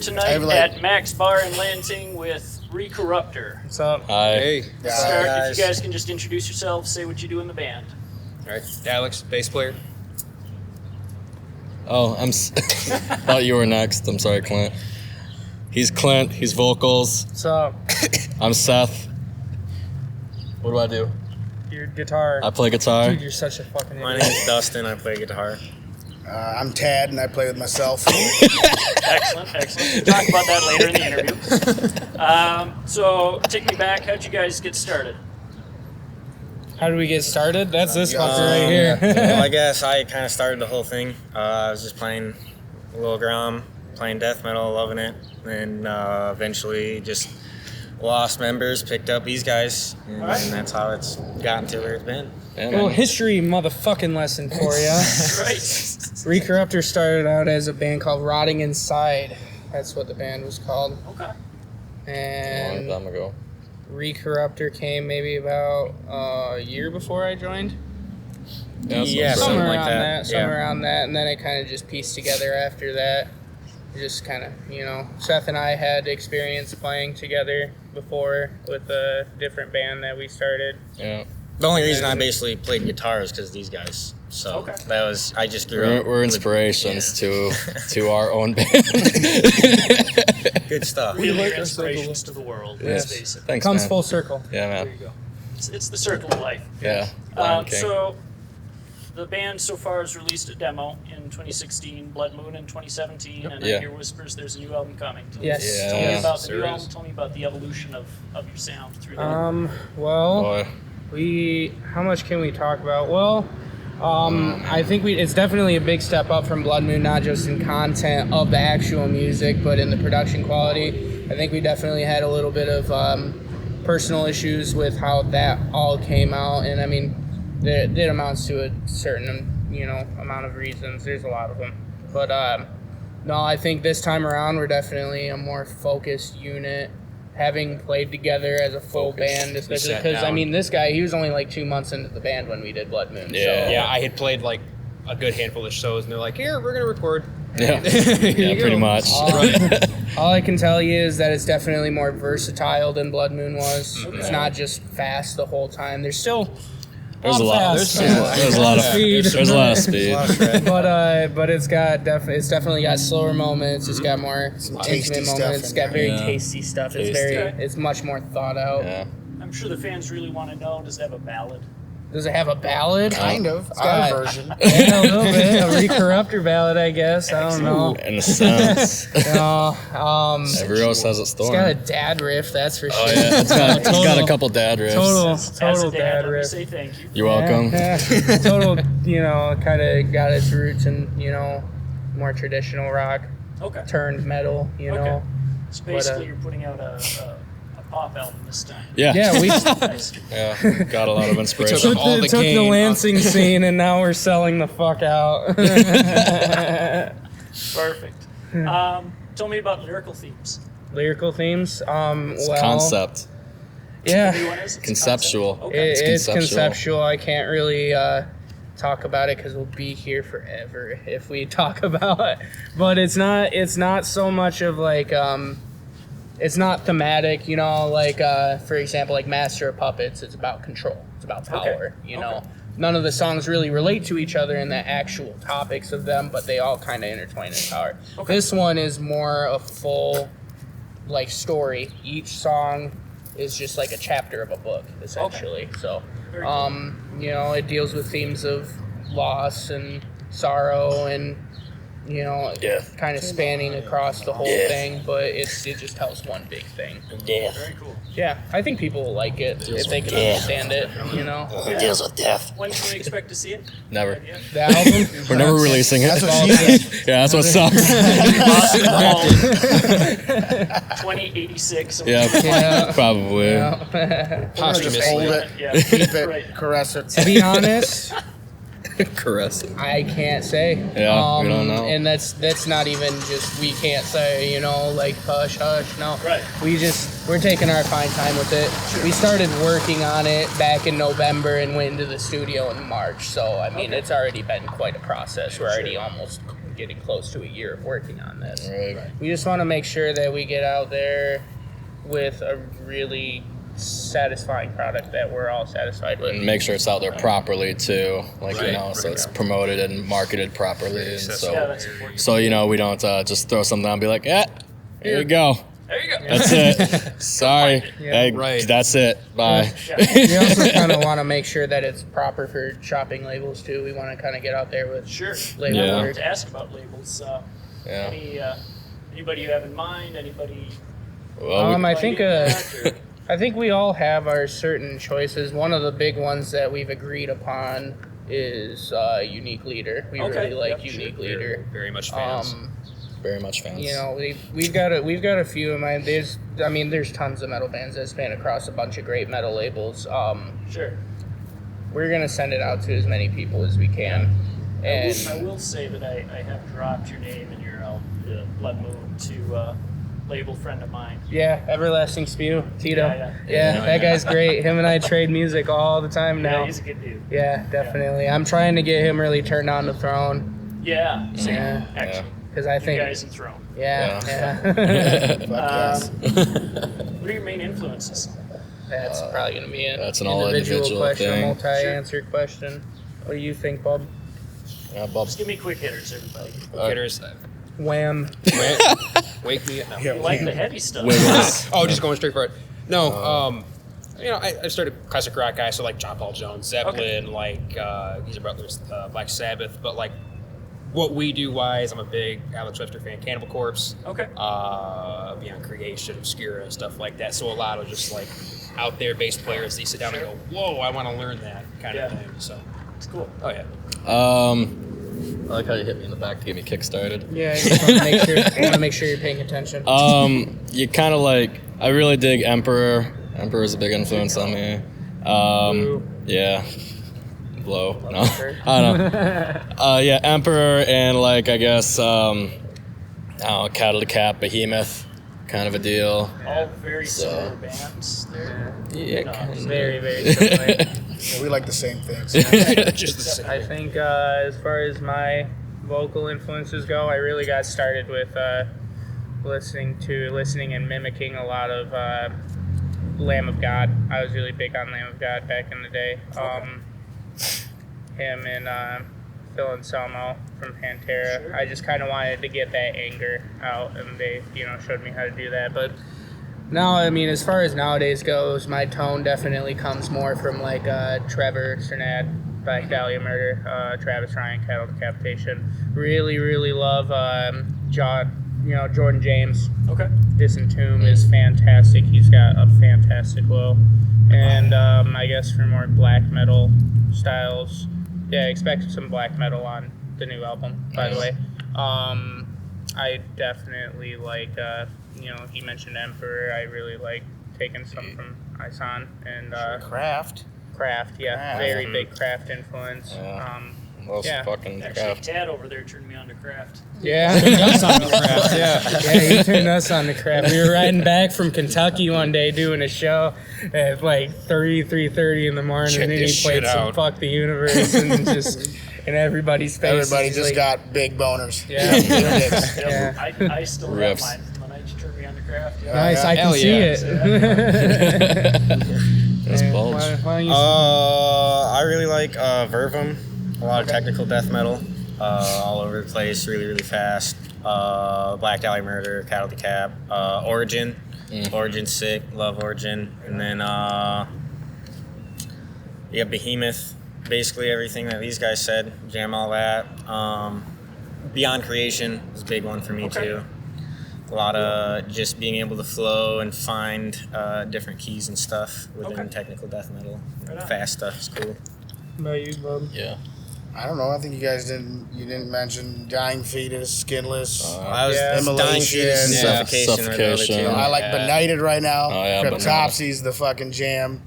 tonight at Max Bar in Lansing with Recorruptor. What's up? Hi. Hey. Start, Guys. if you guys can just introduce yourselves, say what you do in the band. All right. Alex, bass player. Oh, thought you were next. I'm sorry, Clint. He's Clint. He's vocals. What's up? I'm Seth. What do I do? Your guitar. I play guitar. Dude, you're such a fucking My idiot. name is Dustin. I play guitar. I'm Tad, and I play with myself. Excellent, excellent. We'll talk about that later in the interview. So, take me back. How'd you guys get started? How did we get started? That's this fucker right here. Well, I guess I kind of started the whole thing. I was just playing a little grom, playing death metal, loving it. And eventually just lost members, picked up these guys, and that's how it's gotten to where it's been. Yeah, Little man. history motherfucking lesson for you. Right. Recorruptor started out as a band called Rotting Inside. That's what the band was called. Okay. A And long time ago. Recorruptor came maybe about a year before I joined. Yeah, sounds something Somewhere like around that. that. Somewhere around that. And then it kind of just pieced together after that. Just kind of, Seth and I had experience playing together before with a different band that we started. Yeah. The only reason I basically played guitar is because of these guys. So that was, I just grew up. We're inspirations to our own band. Good stuff. Really like inspirations to the world, let's face it. Thanks, Comes man. full circle. Yeah, There man. you go. It's the circle of life. Yeah. Lion King. So, the band so far has released a demo in 2016, Blood Moon in 2017, and I hear whispers there's a new album coming. Tell me about the new album. Tell me about the evolution of your sound through that. Well, Boy. how much can we talk about? Well, I think it's definitely a big step up from Blood Moon, not just in content of the actual music, but in the production quality. I think we definitely had a little bit of personal issues with how that all came out, and I mean, it amounts to a certain, amount of reasons. There's a lot of them, but no, I think this time around we're definitely a more focused unit. Having played together as a full band, especially because this guy, he was only like 2 months into the band when we did Blood Moon. Yeah. Yeah, I had played like a good handful of shows, and they're like, "Here, we're gonna record." Yeah. Yeah, pretty much. All I can tell you is that it's definitely more versatile than Blood Moon was. It's not just fast the whole time. There's still There's a lot. fast. There's a lot of Speed. There's a lot of speed. but it's definitely got slower moments. It's got more tasty intimate stuff moments. It's in got there. very tasty stuff. It's Tasty. it's much more thought out. Yeah. I'm sure the fans really want to know, does it have a ballad? Does it have a ballad? Kind of. It's Our got- version. Yeah, a little bit. A Recorruptor ballad, I guess. I don't know. In a sense. Everyone else has its It's storm. got a dad riff, that's for sure. Oh yeah, it's got a couple dad riffs. Total As a dad dad, let me riff. say thank you. You're welcome. Yeah. Total, kind of got its roots in, more traditional rock, Okay. turned metal, Okay. So basically, But, you're putting out a pop album this time. Yeah. Yeah, we Nice. Yeah. Got a lot of inspiration. took the Lansing scene and now we're selling the fuck out. Perfect. Tell me about lyrical themes. Lyrical themes, Concept. Yeah. The new one is? It's Conceptual. concept? Okay. It's conceptual. I can't really talk about it because we'll be here forever if we talk about it. But it's not so much of like it's not thematic, for example, like Master of Puppets. It's about control. It's about power. None of the songs really relate to each other in the actual topics of them, but they all kind of intertwine in power. Okay. This one is more a full story. Each song is just like a chapter of a book, essentially. So, Very cool. it deals with themes of loss and sorrow and, Death. kind of spanning across the whole thing, but it just tells one big thing. Very cool. Yeah, I think people will like it if they can understand it, It deals with death. When can we expect to see it? Never. Yeah. The album? We're never releasing it. That's what she said. Yeah, that's what sucks. 2086. Yeah, probably. Just hold it, Yeah. keep it, Right. caress it. To be honest, Caress it. I can't say. Yeah, we don't know. And that's not even just we can't say, hush, hush. No. Right. We're taking our fine time with it. We started working on it back in November and went into the studio in March. So, it's already been quite a process. We're already almost getting close to a year of working on this. Right. We just want to make sure that we get out there with a really satisfying product that we're all satisfied with. And make sure it's out there properly too, like so it's promoted and marketed properly, and that's important. so we don't just throw something out and be like, here you go. There you go. That's it. Sorry. Hey, that's it. Bye. We also kind of want to make sure that it's proper for shopping labels too. We want to kind of get out there with label I wanted work. to ask about labels. Anybody you have in mind? Anybody? Well, I think we all have our certain choices. One of the big ones that we've agreed upon is Unique Leader. We really like Unique Leader. Very much fans. Very much fans. We've got a few in mind. There's tons of metal bands that span across a bunch of great metal labels. We're gonna send it out to as many people as we can. And I will say that I have dropped your name in your Blood Moon to label friend of mine. Yeah, Everlasting Spew, Tito. Yeah. That guy's great. Him and I trade music all the time now. Yeah, he's a good dude. Yeah, definitely. I'm trying to get him really turned on the Throne. Yeah, same. Yeah. Actually, because I think you guys in Throne. Yeah. What are your main influences? That's probably gonna be an That's an all individual question, thing. multi-answer question. What do you think, Bob? Yeah, Bob. Just give me quick hitters, everybody. Hitters. Wham. Wake me up. No. You like the heavy stuff. Oh, just going straight for it. No, I started classic rock guy, so like John Paul Jones, Zeppelin, like Geezer Butler's Black Sabbath, but like what we do wise, I'm a big Alex Webster fan, Cannibal Corpse, Beyond Creation, Obscura, stuff like that. So a lot of just like out there bass players, they sit down and go, whoa, I want to learn that kind of thing. So it's cool. Oh yeah. I like how you hit me in the back to get me kick-started. Yeah, I just want to make sure you're paying attention. You kind of like, I really dig Emperor. Emperor's a big influence on me. Yeah. Blow. No. I don't know. Yeah, Emperor and like, I guess, Cattle to Cap, Behemoth, kind of a deal. All very similar bands. Yeah, very, very similar. Yeah, we like the same things. Just the same. I think as far as my vocal influences go, I really got started with listening and mimicking a lot of Lamb of God. I was really big on Lamb of God back in the day. Him and Phil Anselmo from Pantera. I just kind of wanted to get that anger out, and they, showed me how to do that. But now, as far as nowadays goes, my tone definitely comes more from like Trevor Cernat, Black Dahlia Murder, Travis Ryan, Cattle Decapitation. Really, really love Jordan James. Okay. Disentomb is fantastic. He's got a fantastic will. And I guess for more black metal styles, expect some black metal on the new album, by the way. I definitely like, he mentioned Emperor. I really like taking some from Isan and Craft. Very big Craft influence. Fucking Actually, Craft. Tad over there turned me on to Craft. Yeah. He turned us on to Craft. We were riding back from Kentucky one day doing a show at like 3:30 in the morning, and he played some Fuck the Universe and just in everybody's face. Everybody just got big boners. Yeah. I still have mine from the night you turned me on to Craft. Yeah. Nice, I can see it. That's bulge. I really like Vervum. A lot of technical death metal, all over the place, really, really fast. Black Dahlia Murder, Cattle Decap, Origin. Origin's sick, love Origin. And then, Behemoth. Basically everything that these guys said, jam all that. Beyond Creation is a big one for me too. A lot of just being able to flow and find different keys and stuff within technical death metal. Fast stuff is cool. How about you, Bob? Yeah. I don't know. I think you guys didn't mention Dying Fetus, Skinless. I was Dying Fetus and Suffocation. Suffocation. I like Benighted right now. Oh, yeah, Cryptopsy's the fucking jam.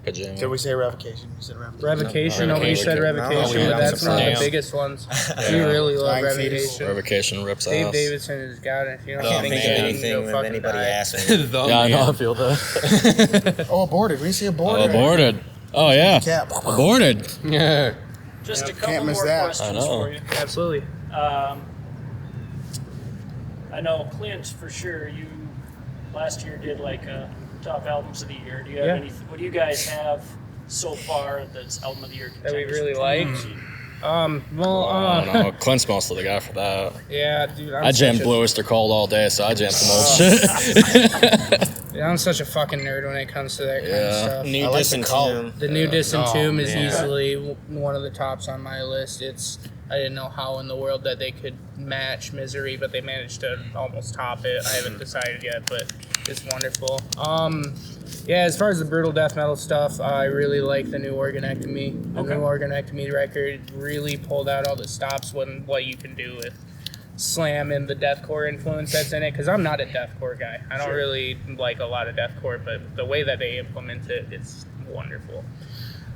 Pajama. Did we say Revocation? We said Revocation. Revocation. Nobody said Revocation, but that's one of the biggest ones. We really love Dying Fetus. Revocation. Revocation rips Dave ass. Davidson is God. If you don't Don't think think anything when anybody asks me. Yeah, I know. I feel that. Oh, Aborted. We didn't see Aborted. Aborted. Oh, yeah. Cap. Aborted. Yeah. Just a Can't couple miss more that. questions I know. for you. Absolutely. I know Clint for sure. You last year did like top albums of the year. Do you have any? What do you guys have so far that's album of the year That we contenders really for like? 2019? I don't know. Clint's mostly the guy for that. Yeah, dude. I jammed Blue Oyster Cult all day, so I jammed some old shit. Yeah, I'm such a fucking nerd when it comes to that kind of stuff. New I like Diss the and cult. Tomb. The new Diss and Tomb is man. easily one of the tops on my list. I didn't know how in the world that they could match Misery, but they managed to almost top it. I haven't decided yet, but it's wonderful. Yeah, as far as the brutal death metal stuff, I really like the new Organectomy. The new Organectomy record really pulled out all the stops when what you can do with slam and the deathcore influence that's in it, because I'm not a deathcore guy. I don't really like a lot of deathcore, but the way that they implement it is wonderful.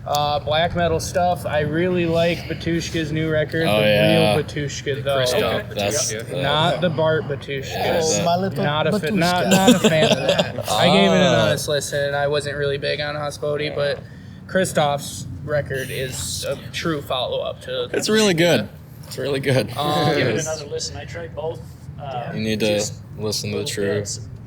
Black metal stuff, I really like Batushka's new record. Real Batushka though. That's Not the Bart Batushka. My little Not a Batushka. not a fan of that. I gave it an honest listen, and I wasn't really big on Hospodi, but Christoph's record is a true follow-up to. It's really good. It's really good. Give it another listen. I tried both. You need to listen to the true.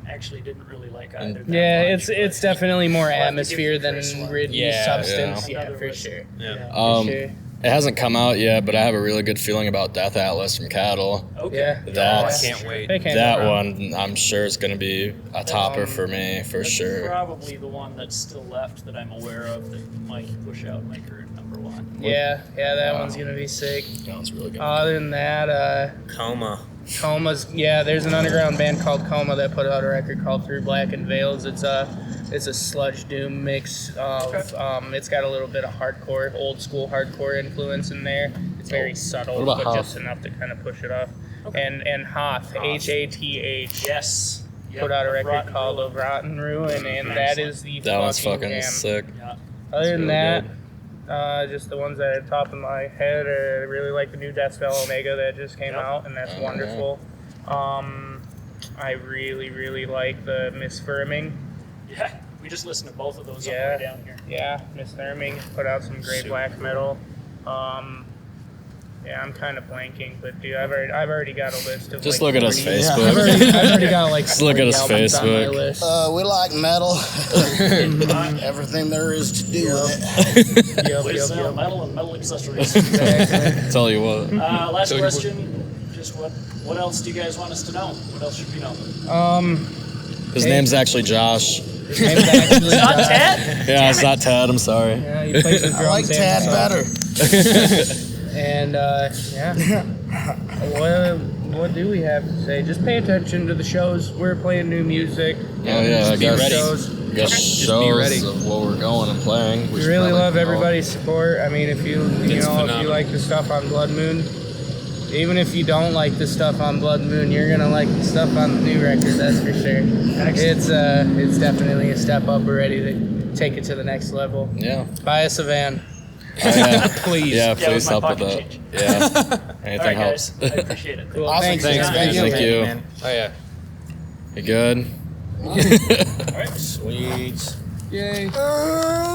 Actually, didn't really like either. Yeah, much, it's definitely more I'll have to atmosphere give than Chris one. written substance. Yeah, for sure. For sure. It hasn't come out yet, but I have a really good feeling about Death Atlas from Cattle. Okay. Yeah. That's, I can't wait. They can't that go wrong. one, I'm sure, is going to be a topper for me, for That's sure. probably the one that's still left that I'm aware of that might push out my current number one. Yeah, that one's gonna be sick. That one's really good. Other than that, Coma. Coma's there's an underground band called Coma that put out a record called Through Black and Veils. It's a sludge doom mix of it's got a little bit of hardcore, old school hardcore influence in there. It's very subtle, What about but Hoth? just enough to kind of push it off. And Hoth, H-A-T-H, Yes. put out a record Rotten called Ruin. Of Rotten Ruin, and that is the That one's fucking jam. sick. Yeah. Other than really that, just the ones that are top of my head. I really like the new Deathspell Omega that just came out, and that's wonderful. I really, really like the Misfirming. Yeah. We just listened to both of those on the Yeah. way down here. Yeah, Misfirming put out some great black metal. Yeah, I'm kind of blanking, but dude, I've already got a list of. Just like, look at his 40 Facebook. I've already got like. Just look at his 40 albums on my Facebook. list. We like metal. Everything there is to do with it. We sell metal and metal accessories. Exactly. Tell you what. Last question. Just what else do you guys want us to know? What else should we know? His name's actually Josh. His name's actually Not Ted? Yeah, it's not Ted. I'm sorry. Yeah, he plays the drums. I like and Tad stuff. better. And what do we have to say? Just pay attention to the shows. We're playing new music. Oh yeah, I be guess. ready. I guess Just be shows ready. of what we're going and playing. We should really probably love promote. everybody's support. I mean, if you It's if you phenomenal. like the stuff on Blood Moon, even if you don't like the stuff on Blood Moon, you're gonna like the stuff on the new record. That's for sure. It's definitely a step up. We're ready to take it to the next level. Yeah. Buy us a van. Oh, yeah. Please. Yeah, with please my help with pocket that. change. Yeah. Anything All right, helps. guys. I appreciate it. Cool. Awesome. Thanks. Thanks. John. Thank you. Man. Oh yeah. You good? All right. Sweet. Yay.